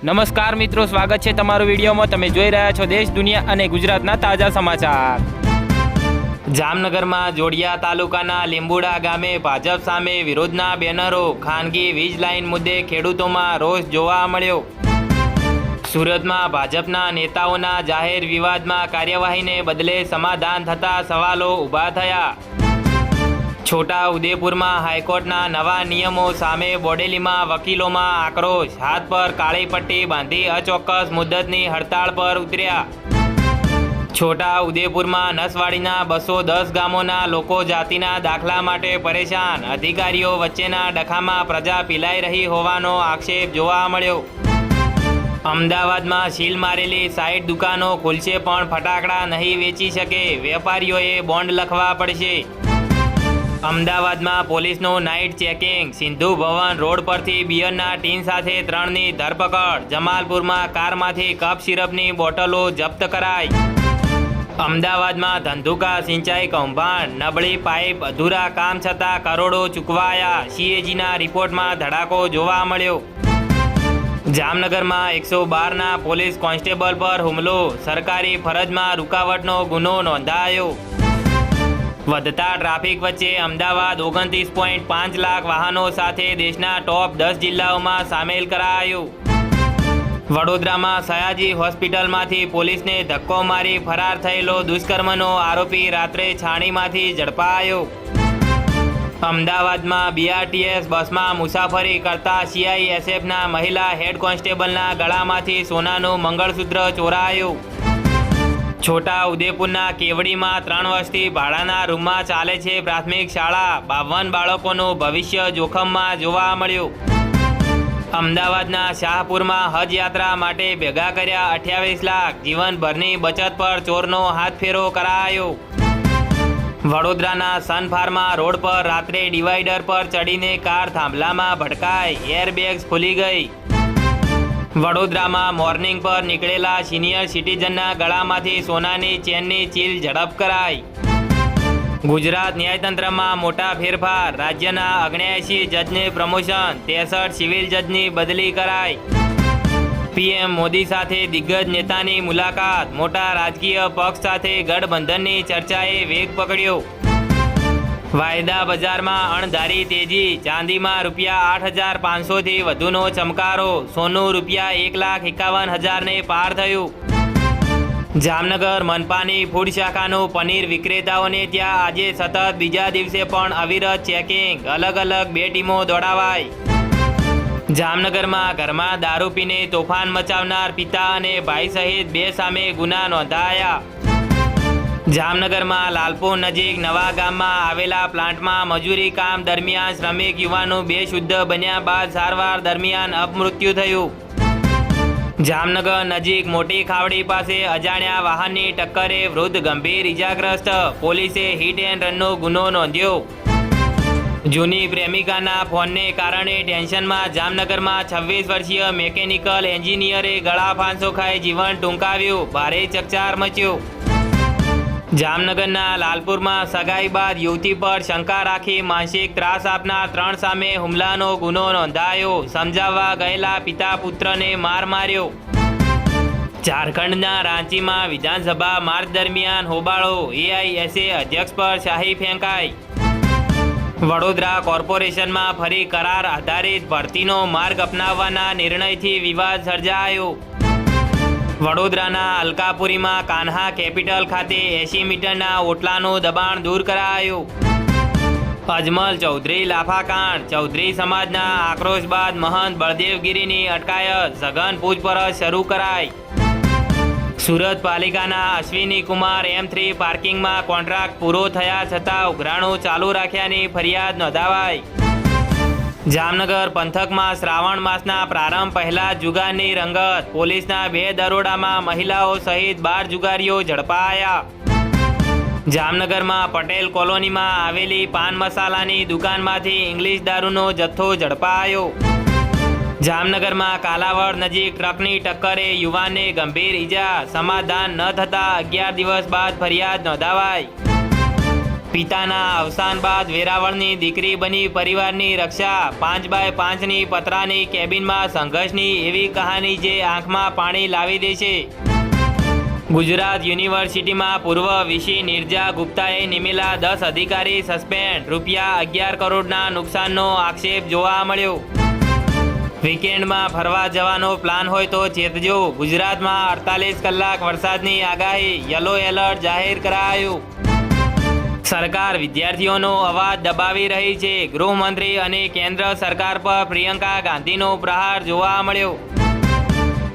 નમસ્કાર મિત્રો, સ્વાગત છે તમારું વિડીયોમાં। તમે જોઈ રહ્યા છો દેશ, દુનિયા અને ગુજરાતના તાજા સમાચાર। જામનગરમાં જોડિયા તાલુકાના લીંબુડા ગામે ભાજપ સામે વિરોધના બેનરો, ખાનગી વીજ લાઇન મુદ્દે ખેડૂતોમાં રોષ જોવા મળ્યો। સુરતમાં ભાજપના નેતાઓના જાહેર વિવાદમાં કાર્યવાહીને બદલે સમાધાન થતા સવાલો ઊભા થયા। છોટા ઉદેપુરમાં હાઈકોર્ટના નવા નિયમો સામે બોડેલીમાં વકીલોમાં આક્રોશ, હાથ પર કાળી પટ્ટી બાંધી અચોક્કસ મુદ્દતની હડતાળ પર ઉતર્યા। છોટા ઉદેપુરમાં નસવાડીના 210 ગામોના લોકો જાતિના દાખલા માટે પરેશાન, અધિકારીઓ વચ્ચેના ડખામાં પ્રજા પીલાઈ રહી હોવાનો આક્ષેપ જોવા મળ્યો। અમદાવાદમાં સીલ મારેલી 60 દુકાનો ખુલશે પણ ફટાકડા નહીં વેચી શકે, વેપારીઓએ બોન્ડ લખવા પડશે। અમદાવાદમાં પોલીસનું night checking, Sindhu Bhavan road પરથી બિયરના ટીન સાથે 3ની ધરપકડ, જમાલપુરમાં કારમાંથી કપ સિરપની બોટલો જપ્ત કરાઈ। અમદાવાદમાં ધંધુકા સિંચાઈ કૌભાંડ, નબળી પાઇપ, અધૂરા કામ છતાં કરોડો ચૂકવાયા, CAGના રિપોર્ટમાં ધડાકો જોવા મળ્યો। જામનગરમાં 112ના પોલીસ કોન્સ્ટેબલ પર હુમલો, સરકારી ફરજમાં રૂકાવટનો ગુનો નોંધાયો। વધતા ટ્રાફિક વચ્ચે અમદાવાદ 29.5 લાખ વાહનો સાથે દેશના ટોપ 10 જિલ્લાઓમાં સામેલ કરાયું। વડોદરામાં સયાજી હોસ્પિટલમાંથી પોલીસને ધક્કો મારી ફરાર થયેલો દુષ્કર્મનો આરોપી રાત્રે છાણીમાંથી ઝડપાયો। અમદાવાદમાં BRTS બસમાં મુસાફરી કરતા CISFના મહિલા હેડ કોન્સ્ટેબલના ગળામાંથી સોનાનું મંગળસૂત્ર ચોરાયું। છોટા ઉદેપુરના કેવડીમાં 3 વર્ષથી ભાડાના રૂમમાં ચાલે છે પ્રાથમિક શાળા, 52 બાળકોનું ભવિષ્ય જોખમમાં જોવા મળ્યું। અમદાવાદના શાહપુરમાં હજ યાત્રા માટે ભેગા કર્યા 28 લાખ, જીવનભરની બચત પર ચોરનો હાથફેરો કરાયો। વડોદરાના સન ફાર્મા રોડ પર રાત્રે ડિવાઈડર પર ચડીને કાર થાંભલામાં ભટકાઈ, એરબેગ્સ ખુલી ગઈ। વડોદરામાં મોર્નિંગ પર નીકળેલા સિનિયર સિટીઝનના ગળામાંથી સોનાની ચેનની ચીલ ઝડપ કરાઈ। ગુજરાત ન્યાયતંત્રમાં મોટા ફેરફાર, રાજ્યના 79 જજને પ્રમોશન, 63 સિવિલ જજની બદલી કરાઈ। PM મોદી સાથે દિગ્ગજ નેતાની મુલાકાત, મોટા રાજકીય પક્ષ સાથે ગઠબંધનની ચર્ચાએ વેગ પકડ્યો। વાયદા બજારમાં અણધારી તેજી, ચાંદીમાં ₹8,500થી વધુનો ચમકારો, સોનું ₹1,51,000ને પાર થયું। જામનગર મનપાની ફૂડ શાખાનું પનીર વિક્રેતાઓને ત્યાં આજે સતત બીજા દિવસે પણ અવિરત ચેકિંગ, અલગ અલગ 2 ટીમો દોડાવાઈ। જામનગરમાં ઘરમાં દારૂ પીને તોફાન મચાવનાર પિતા અને ભાઈ સહિત 2 સામે ગુના નોંધાયા। જામનગરમાં લાલપુર નજીક નવા ગામમાં આવેલા પ્લાન્ટમાં મજૂરી કામ દરમિયાન શ્રમિક યુવાનું બેશુદ્ધ બન્યા બાદ સારવાર દરમિયાન અપમૃત્યુ થયું। જામનગર નજીક મોટી ખાવડી પાસે અજાણ્યા વાહનની ટક્કરે વૃદ્ધ ગંભીર ઇજાગ્રસ્ત, પોલીસે હિટ એન્ડ રનનો ગુનો નોંધ્યો। જૂની પ્રેમિકાના ફોનને કારણે ટેન્શનમાં જામનગરમાં 26 વર્ષીય મેકેનિકલ એન્જિનિયરે ગળા ફાંસો ખાઈ જીવન ટૂંકાવ્યું, ભારે ચકચાર મચ્યો। જામનગરના લાલપુરમાં સગાઈ બાદ યુવતી પર શંકા રાખી માનસિક ત્રાસ આપનાર 3 સામે હુમલાનો ગુનો નોંધાયો, સમજાવવા ગયેલા પિતા પુત્રને માર માર્યો। ઝારખંડના રાંચીમાં વિધાનસભા માર્ચ દરમિયાન હોબાળો, AISA અધ્યક્ષ પર શાહી ફેંકાઈ। વડોદરા કોર્પોરેશનમાં ફરી કરાર આધારિત ભરતીનો માર્ગ અપનાવવાના નિર્ણયથી વિવાદ સર્જાયો। વડોદરાના અલકાપુરીમાં કાન્હા કેપિટલ ખાતે 80 મીટરના ઓટલાનું દબાણ દૂર કરાયું। અજમલ ચૌધરી લાફાકાંડ, ચૌધરી સમાજના આક્રોશ બાદ મહંત બળદેવગીરીની અટકાયત, સઘન પૂછપરછ શરૂ કરાઈ। સુરત પાલિકાના અશ્વિની કુમાર M3 પાર્કિંગમાં કોન્ટ્રાક્ટ પૂરો થયા છતાં ઉઘરાણું ચાલુ રાખ્યાની ફરિયાદ નોંધાવાઈ। જામનગર પંથકમાં શ્રાવણ માસના પ્રારંભ પહેલા જુગારની રંગત, પોલીસના 2 દરોડામાં મહિલાઓ સહિત 12 જુગારીઓ ઝડપાયા। જામનગરમાં પટેલ કોલોનીમાં આવેલી પાન મસાલાની દુકાનમાંથી ઇંગ્લિશ દારૂનો જથ્થો ઝડપાયો। જામનગરમાં કાલાવડ નજીક ટ્રકની ટક્કરે યુવાનને ગંભીર ઈજા, સમાધાન ન થતા 11 દિવસ બાદ ફરિયાદ નોંધાવાઈ। પિતાના અવસાન બાદ વેરાવળની દીકરી બની પરિવારની રક્ષા 5x5ની પતરાની કેબિનમાં સંઘર્ષની એવી કહાની જે આંખમાં પાણી લાવી દે છે. ગુજરાત યુનિવર્સિટીમાં પૂર્વ વીસી નિર્જા ગુપ્તાએ નિમેલા 10 અધિકારી સસ્પેન્ડ, ₹11 કરોડના નુકસાનનો આક્ષેપ જોવા મળ્યો. વીકેન્ડમાં ફરવા જવાનો પ્લાન હોય તો ચેતજો. ગુજરાતમાં 48 કલાક વરસાદની આગાહી, યલો એલર્ટ જાહેર કરાયું. સરકાર વિદ્યાર્થીઓનો અવાજ દબાવી રહી છે. ગૃહમંત્રી અને કેન્દ્ર સરકાર પર પ્રિયંકા ગાંધીનો પ્રહાર જોવા મળ્યો.